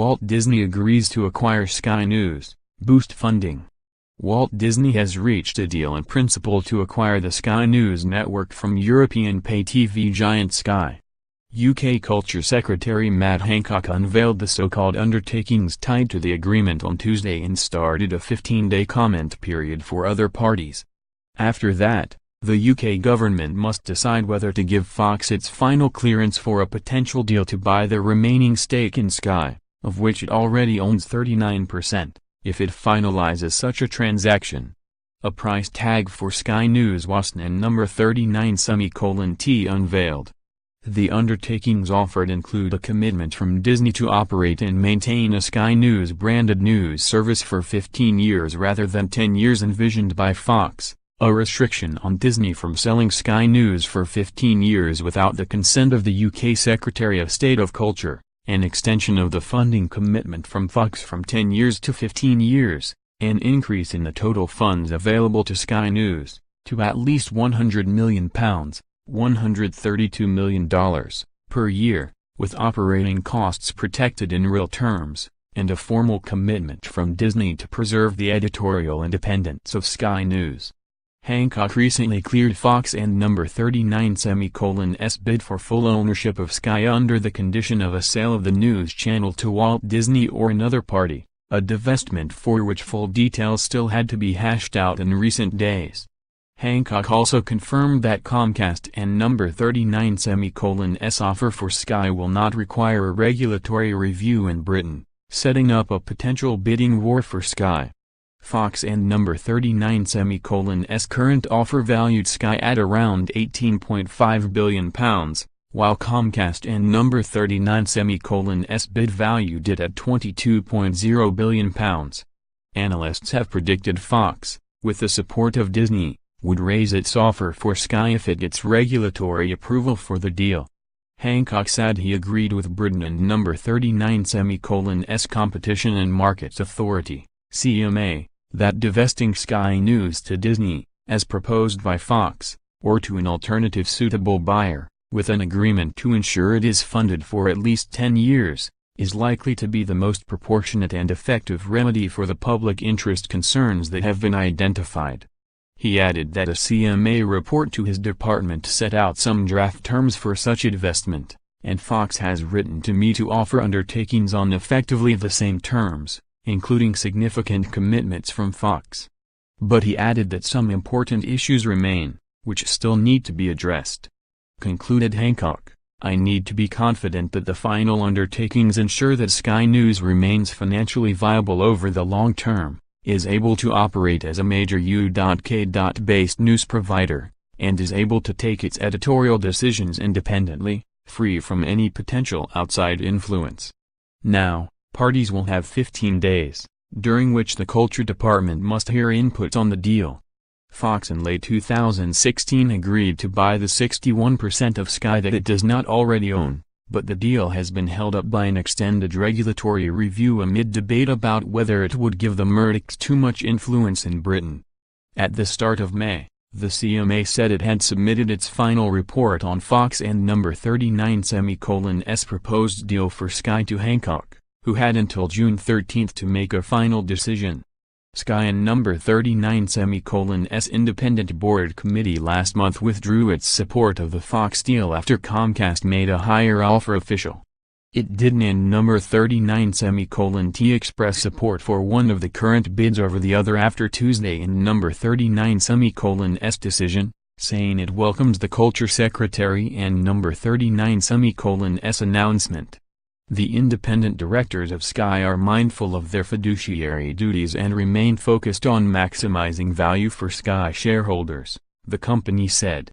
Walt Disney agrees to acquire Sky News, boost funding. Walt Disney has reached a deal in principle to acquire the Sky News network from European pay-TV giant Sky. UK Culture Secretary Matt Hancock unveiled the so-called undertakings tied to the agreement on Tuesday and started a 15-day comment period for other parties. After that, the UK government must decide whether to give Fox its final clearance for a potential deal to buy the remaining stake in Sky, of which it already owns 39%, if it finalizes such a transaction. A price tag for Sky News was number 39:T unveiled. The undertakings offered include a commitment from Disney to operate and maintain a Sky News branded news service for 15 years rather than 10 years envisioned by Fox, a restriction on Disney from selling Sky News for 15 years without the consent of the UK Secretary of State of Culture, an extension of the funding commitment from Fox from 10 years to 15 years, an increase in the total funds available to Sky News, to at least £100 million, $132 million, per year, with operating costs protected in real terms, and a formal commitment from Disney to preserve the editorial independence of Sky News. Hancock recently cleared Fox and number 39:S bid for full ownership of Sky under the condition of a sale of the news channel to Walt Disney or another party, a divestment for which full details still had to be hashed out in recent days. Hancock also confirmed that Comcast and number 39:S offer for Sky will not require a regulatory review in Britain, setting up a potential bidding war for Sky. Fox and number 39:S current offer valued Sky at around £18.5 billion, while Comcast and number 39:S bid valued it at £22.0 billion. Analysts have predicted Fox, with the support of Disney, would raise its offer for Sky if it gets regulatory approval for the deal. Hancock said he agreed with Britain and number 39:S Competition and Markets Authority, CMA, that divesting Sky News to Disney, as proposed by Fox, or to an alternative suitable buyer, with an agreement to ensure it is funded for at least 10 years, is likely to be the most proportionate and effective remedy for the public interest concerns that have been identified. He added that a CMA report to his department set out some draft terms for such investment, and Fox has written to me to offer undertakings on effectively the same terms, including significant commitments from Fox. But he added that some important issues remain, which still need to be addressed. Concluded Hancock, I need to be confident that the final undertakings ensure that Sky News remains financially viable over the long term, is able to operate as a major UK-based news provider, and is able to take its editorial decisions independently, free from any potential outside influence. Now, parties will have 15 days, during which the Culture Department must hear input on the deal. Fox in late 2016 agreed to buy the 61% of Sky that it does not already own, but the deal has been held up by an extended regulatory review amid debate about whether it would give the Murdochs too much influence in Britain. At the start of May, the CMA said it had submitted its final report on Fox and number 39:S proposed deal for Sky to Hancock, who had until June 13 to make a final decision. Sky and number 39:S independent board committee last month withdrew its support of the Fox deal after Comcast made a higher offer official. It didn't and number 39:T express support for one of the current bids over the other after Tuesday and number 39:S decision, saying it welcomes the Culture Secretary and number 39:S announcement. The independent directors of Sky are mindful of their fiduciary duties and remain focused on maximizing value for Sky shareholders, the company said.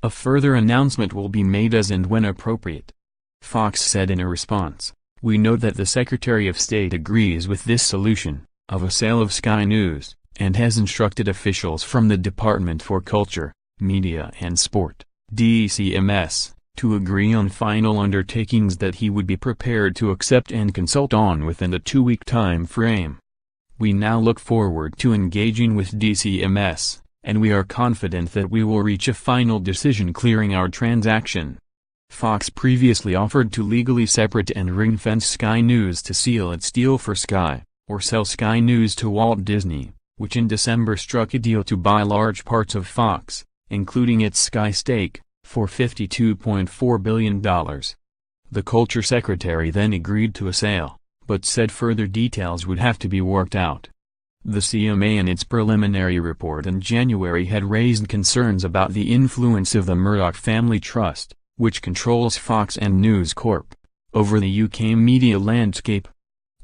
A further announcement will be made as and when appropriate. Fox said in a response, "We note that the Secretary of State agrees with this solution, of a sale of Sky News, and has instructed officials from the Department for Culture, Media and Sport, DCMS, to agree on final undertakings that he would be prepared to accept and consult on within the 2-week time frame. We now look forward to engaging with DCMS, and we are confident that we will reach a final decision clearing our transaction." Fox previously offered to legally separate and ring-fence Sky News to seal its deal for Sky, or sell Sky News to Walt Disney, which in December struck a deal to buy large parts of Fox, including its Sky stake, for $52.4 billion. The Culture Secretary then agreed to a sale, but said further details would have to be worked out. The CMA in its preliminary report in January had raised concerns about the influence of the Murdoch Family Trust, which controls Fox and News Corp, over the UK media landscape.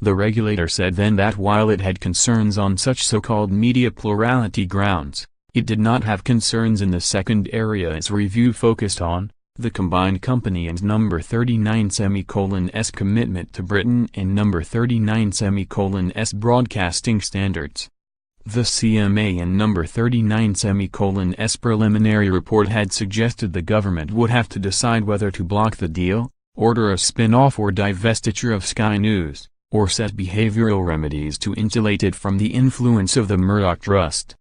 The regulator said then that while it had concerns on such so-called media plurality grounds, it did not have concerns in the second area its review focused on, the combined company and Number 39's commitment to Britain and Number 39's broadcasting standards. The CMA and Number 39's preliminary report had suggested the government would have to decide whether to block the deal, order a spin-off or divestiture of Sky News, or set behavioral remedies to insulate it from the influence of the Murdoch Trust.